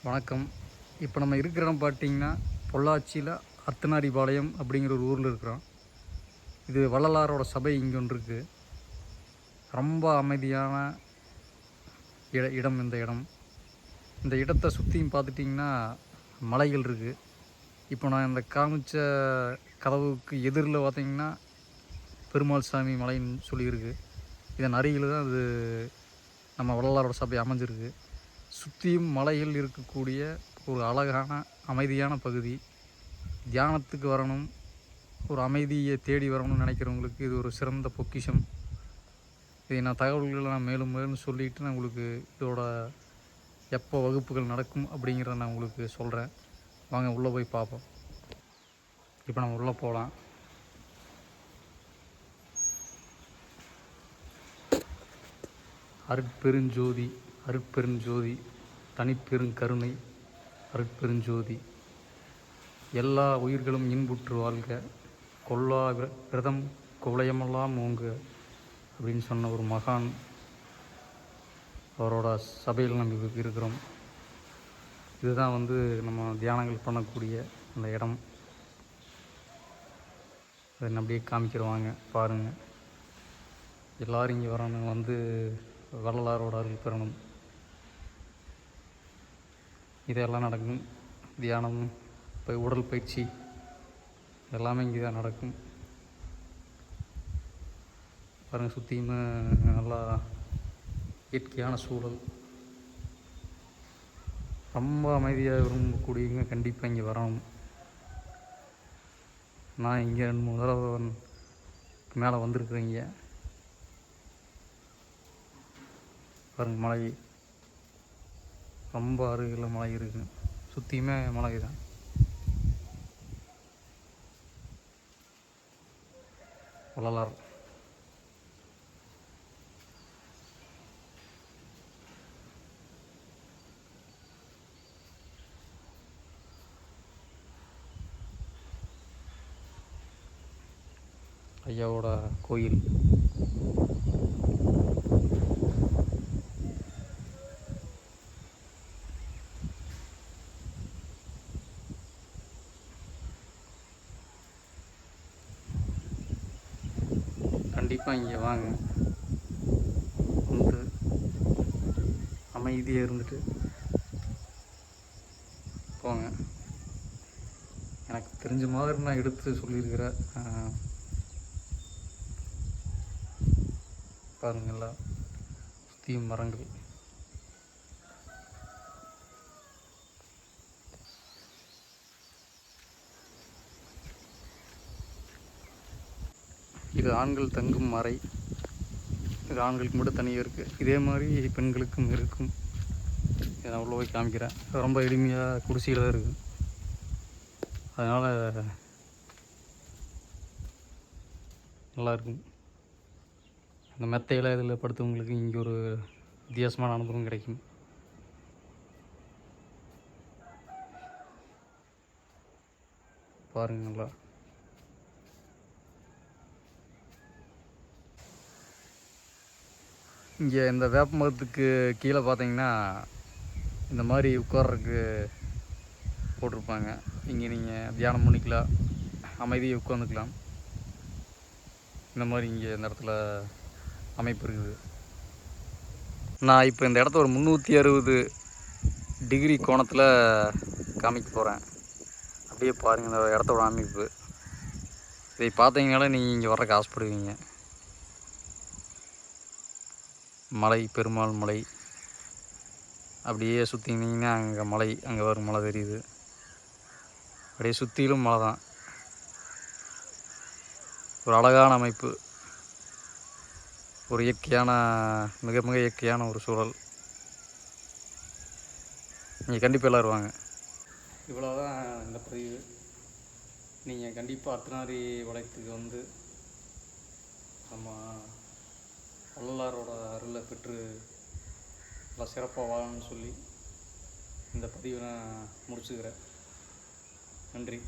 வணக்கம். இப்போ நம்ம இருக்கிற இடம் பார்த்தீங்கன்னா, பொள்ளாச்சியில் அர்த்தநாரிபாளையம் அப்படிங்கிற ஒரு ஊரில் இருக்கிறோம். இது வள்ளலாரோட சபை இங்கே ஒன்று இருக்குது. ரொம்ப அமைதியான இடம் இந்த இடம். இந்த இடத்தை சுற்றியும் பார்த்துட்டிங்கன்னா மலைகள் இருக்குது. இப்போ நான் இந்த காமிச்ச கதவுக்கு எதிரில் பார்த்தீங்கன்னா பெருமாள் சாமி மலைன்னு சொல்லியிருக்கு. இதன் அருகில் தான் அது நம்ம வள்ளலாரோட சபை அமைஞ்சிருக்கு. சுற்றியும் மலைகள் இருக்கக்கூடிய ஒரு அழகான அமைதியான பகுதி. தியானத்துக்கு வரணும், ஒரு அமைதியை தேடி வரணும்னு நினைக்கிறவங்களுக்கு இது ஒரு சிறந்த பொக்கிஷம். இதை நான் தகவல்களை நான் மேலும் மேலும் சொல்லிவிட்டு நான் உங்களுக்கு இதோட எப்போ வகுப்புகள் நடக்கும் அப்படிங்கிறத நான் உங்களுக்கு சொல்கிறேன். வாங்க உள்ளே போய் பார்ப்போம். இப்போ நம்ம உள்ளே போகலாம். அருட்பெருஞ்சோதி அருட்பெருஞ்சோதி தனிப்பெருங்கருணை அருட்பெருஞ்சோதி. எல்லா உயிர்களும் இன்புற்று வாழ்க, கொல்லா விரதம் குவளையமெல்லாம் ஓங்க அப்படின்னு சொன்ன ஒரு மகான். அவரோட சபையில் நம்ம இருக்கிறோம். இதுதான் நம்ம தியானங்கள் பண்ணக்கூடிய அந்த இடம். அதை அப்படியே காமிக்கிறவாங்க பாருங்கள். எல்லோரும் இங்கே வரணும், வள்ளலாரோட அருள் பெறணும். இதெல்லாம் நடக்கும். தியானம், இப்போ உடல் பயிற்சி எல்லாமே இங்கே தான் நடக்கும். பாருங்கள், சுற்றியுமே நல்லா இயற்கையான சூழல். ரொம்ப அமைதியாக விரும்பக்கூடியவங்க கண்டிப்பாக இங்கே வரணும். நான் இங்கே 2-3 தடவை மேலே வந்திருக்குறேங்க. பாருங்கள், மலை ரொம்ப அருகில் மலை இருக்குது. சுற்றியுமே மலை தான். வள்ளலார் ஐயாவோட கோயில். கண்டிப்பாக இங்கே வாங்க, அமைதியாக இருந்துட்டு போங்க. எனக்கு தெரிஞ்ச மாதிரி நான் எடுத்து சொல்லியிருக்கிறேன். பாருங்களா, சுற்றியும் மரங்கள். இது ஆண்கள் தங்கும் அறை. இது ஆண்களுக்கு மட்டும் தனியாக இருக்குது. இதே மாதிரி பெண்களுக்கும் இருக்கும். இதை நான் உள்ள போய் காமிக்கிறேன். ரொம்ப எளிமையாக குடிசையில் தான் இருக்குது. அதனால் நல்லாயிருக்கும். அந்த மெத்தையில் இதில் படுத்தவங்களுக்கு இங்கே ஒரு வித்தியாசமான அனுபவம் கிடைக்கும். பாருங்களா, இங்கே இந்த வேப்ப மரத்துக்கு கீழே பார்த்தீங்கன்னா இந்த மாதிரி உட்கார்றதுக்கு போட்டிருப்பாங்க. இங்கே நீங்கள் தியானம் பண்ணிக்கலாம், அமைதியாக உட்காந்துக்கலாம். இந்த மாதிரி இங்கே இந்த இடத்துல அமைப்பு இருக்குது. நான் இப்போ இந்த இடத்த ஒரு 360 டிகிரி கோணத்தில் காமிக்க போகிறேன். அப்படியே பாருங்கள் இந்த இடத்தோட அமைப்பு. இதை பார்த்தீங்கனாலே நீங்கள் இங்கே வர்றதுக்கு ஆசைப்படுவீங்க. மலை, பெருமாள் மலை. அப்படியே சுற்றினீங்கன்னா அங்கே மலை, அங்கே ஒரு மலை தெரியுது. அப்படியே சுற்றிலும் மலை தான். ஒரு அழகான அமைப்பு, ஒரு இயற்கையான, மிக மிக இயற்கையான ஒரு சூழல். நீங்கள் கண்டிப்பாக எல்லோரும் வாங்க. இவ்வளோதான் இந்த பதிவு. நீங்கள் கண்டிப்பாக அர்த்தநாரிபாளையத்துக்கு நம்ம வள்ளலாரோட அருளை பெற்று நல்லா சிறப்பாக வாழணும்னு சொல்லி இந்த பதிவை நான் முடிச்சுக்கிறேன். நன்றி.